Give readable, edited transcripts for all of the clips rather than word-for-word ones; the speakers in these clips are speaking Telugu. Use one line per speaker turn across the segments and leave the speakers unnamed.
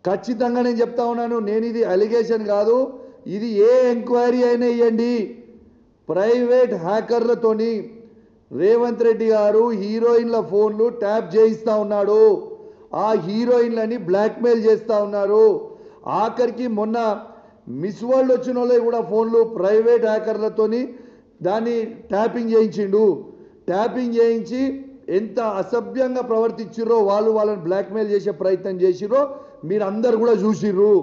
ఖచ్చితంగా నేను చెప్తా ఉన్నాను. నేను ఇది అలిగేషన్ కాదు, ఇది ఏ ఎంక్వైరీ అయినా ఇవ్వండి. ప్రైవేట్ హ్యాకర్లతోని రేవంత్ రెడ్డి గారు హీరోయిన్ల ఫోన్లు ట్యాప్ చేయిస్తూ ఉన్నాడు. ఆ హీరోయిన్లని బ్లాక్మెయిల్ చేస్తూ ఉన్నారు. ఆఖరికి మొన్న మిస్ వరల్డ్ వచ్చిన వాళ్ళే కూడా ఫోన్లు ప్రైవేట్ హ్యాకర్లతోని దాన్ని ట్యాపింగ్ చేయించిండు. ట్యాపింగ్ చేయించి ఎంత అసభ్యంగా ప్రవర్తించిర్రో, వాళ్ళని బ్లాక్మెయిల్ చేసే ప్రయత్నం చేసిర్రో మీరు అందరు కూడా చూసిర్రు.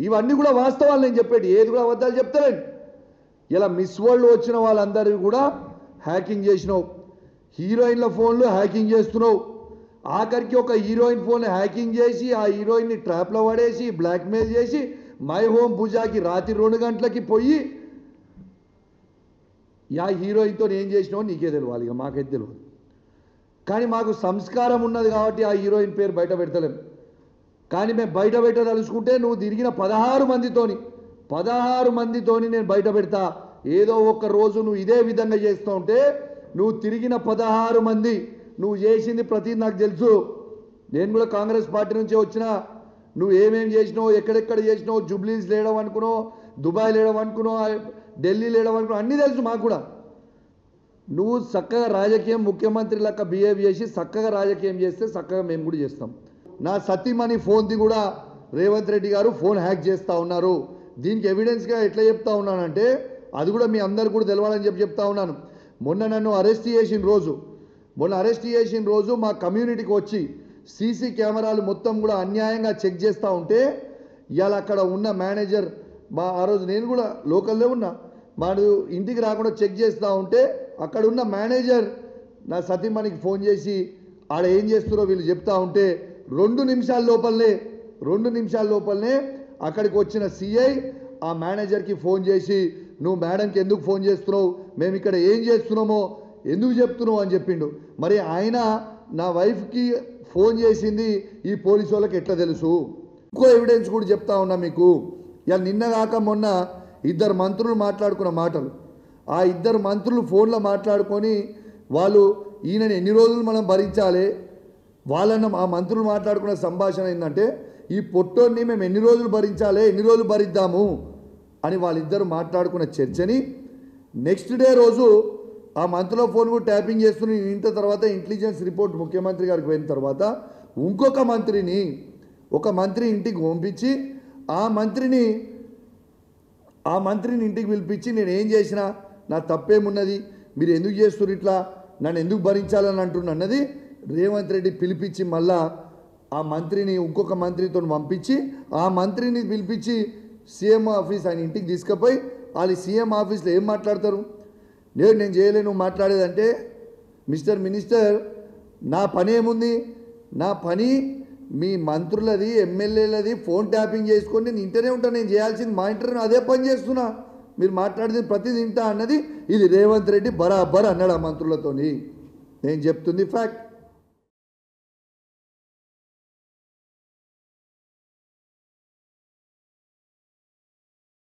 ఇవన్నీ కూడా వాస్తవాలు నేను చెప్పేది, ఏది కూడా అబద్ధాలు చెప్తారండి. ఇలా మిస్ వరల్డ్ వచ్చిన వాళ్ళందరికీ కూడా హ్యాకింగ్ చేసినావు, హీరోయిన్ల ఫోన్లు హ్యాకింగ్ చేస్తున్నావు. ఆఖరికి ఒక హీరోయిన్ ఫోన్ హ్యాకింగ్ చేసి ఆ హీరోయిన్ని ట్రాప్లో పడేసి బ్లాక్మెయిల్ చేసి మై హోమ్ పూజాకి రాత్రి 2 గంటలకి పోయి యా హీరోయిన్తో ఏం చేసినావు నీకే తెలియాలి, ఇక మాకైతే తెలియదు. కానీ మాకు సంస్కారం ఉన్నది కాబట్టి ఆ హీరోయిన్ పేరు బయట పెడతలేం. కానీ మేము బయట పెట్టదలుచుకుంటే నువ్వు తిరిగిన 16 మందితోని నేను బయట పెడతా. ఏదో ఒక రోజు నువ్వు ఇదే విధంగా చేస్తూ ఉంటే నువ్వు తిరిగిన 16 మంది నువ్వు చేసింది ప్రతి నాకు తెలుసు. నేను కూడా కాంగ్రెస్ పార్టీ నుంచి వచ్చిన. నువ్వు ఏమేం చేసినావు, ఎక్కడెక్కడ చేసినావు, జూబ్లీస్ లేడం అనుకున్నావు, దుబాయ్ లేడం అనుకున్నావు, ఢిల్లీ లేడం అనుకున్నావు, అన్నీ తెలుసు మాకు కూడా. నువ్వు చక్కగా రాజకీయం ముఖ్యమంత్రి లెక్క బిహేవ్ చేసి చక్కగా రాజకీయం చేస్తే చక్కగా మేము కూడా చేస్తాం. నా సతీమణి ఫోన్ది కూడా రేవంత్ రెడ్డి గారు ఫోన్ హ్యాక్ చేస్తూ ఉన్నారు. దీనికి ఎవిడెన్స్గా ఎట్లా చెప్తా ఉన్నానంటే అది కూడా మీ అందరు కూడా తెలవాలని చెప్తా ఉన్నాను. మొన్న నన్ను అరెస్ట్ చేసిన రోజు మా కమ్యూనిటీకి వచ్చి సీసీ కెమెరాలు మొత్తం కూడా అన్యాయంగా చెక్ చేస్తూ ఉంటే ఇవాళ అక్కడ ఉన్న మేనేజర్ ఆ రోజు నేను కూడా లోకల్లో ఉన్నా, వాడు ఇంటికి రాకుండా చెక్ చేస్తూ ఉంటే అక్కడ ఉన్న మేనేజర్ నా సతీమణికి ఫోన్ చేసి ఆడ ఏం చేస్తున్నారో వీళ్ళు చెప్తా ఉంటే 2 నిమిషాల లోపలనే అక్కడికి వచ్చిన సిఐ ఆ మేనేజర్కి ఫోన్ చేసి నువ్వు మేడంకి ఎందుకు ఫోన్ చేస్తున్నావు, మేము ఇక్కడ ఏం చేస్తున్నామో ఎందుకు చెప్తున్నావు అని చెప్పిండు. మరి ఆయన నా వైఫ్కి ఫోన్ చేసింది ఈ పోలీసు వాళ్ళకి ఎట్లా తెలుసు? ఇంకో ఎవిడెన్స్ కూడా చెప్తా ఉన్నా మీకు. ఇలా నిన్నగాక మొన్న 2 మంత్రులు మాట్లాడుకున్న మాటలు, ఆ 2 మంత్రులు ఫోన్లో మాట్లాడుకొని వాళ్ళు ఈయనని ఎన్ని రోజులు మనం భరించాలి, వాళ్ళన్న ఆ మంత్రులు మాట్లాడుకున్న సంభాషణ ఏంటంటే ఈ పొట్టోన్ని మేము ఎన్ని రోజులు భరించాలి, ఎన్ని రోజులు భరిద్దాము అని వాళ్ళిద్దరు మాట్లాడుకున్న చర్చని నెక్స్ట్ డే రోజు ఆ మంత్రిలో ఫోన్ కూడా ట్యాపింగ్ చేస్తున్న ఇంత తర్వాత ఇంటెలిజెన్స్ రిపోర్ట్ ముఖ్యమంత్రి గారికి పోయిన తర్వాత ఇంకొక మంత్రి ఇంటికి పంపించి ఆ మంత్రిని ఇంటికి పిలిపించి నేను ఏం చేసినా నా తప్పేమున్నది, మీరు ఎందుకు చేస్తున్నారు ఇట్లా, నన్ను ఎందుకు భరించాలని అంటున్నా అన్నది రేవంత్ రెడ్డి పిలిపించి మళ్ళా ఆ మంత్రిని ఇంకొక మంత్రితో పంపించి ఆ మంత్రిని పిలిపించి సీఎం ఆఫీస్ ఆయన ఇంటికి తీసుకుపోయి వాళ్ళు సీఎం ఆఫీస్లో ఏం మాట్లాడతారు, నేను చేయలేను నువ్వు మాట్లాడేదంటే మిస్టర్ మినిస్టర్ నా పని ఏముంది, నా పని మీ మంత్రులది ఎమ్మెల్యేలది ఫోన్ ట్యాపింగ్ చేసుకొని నేను ఇంటనే ఉంటాను, నేను చేయాల్సింది మా ఇంటర్వ్యూ అదే పని చేస్తున్నా, మీరు మాట్లాడేది ప్రతిదీ వింటా అన్నది ఇది రేవంత్ రెడ్డి బరాబర్ అన్నాడు ఆ మంత్రులతోని. నేను చెప్తుంది ఫ్యాక్ట్.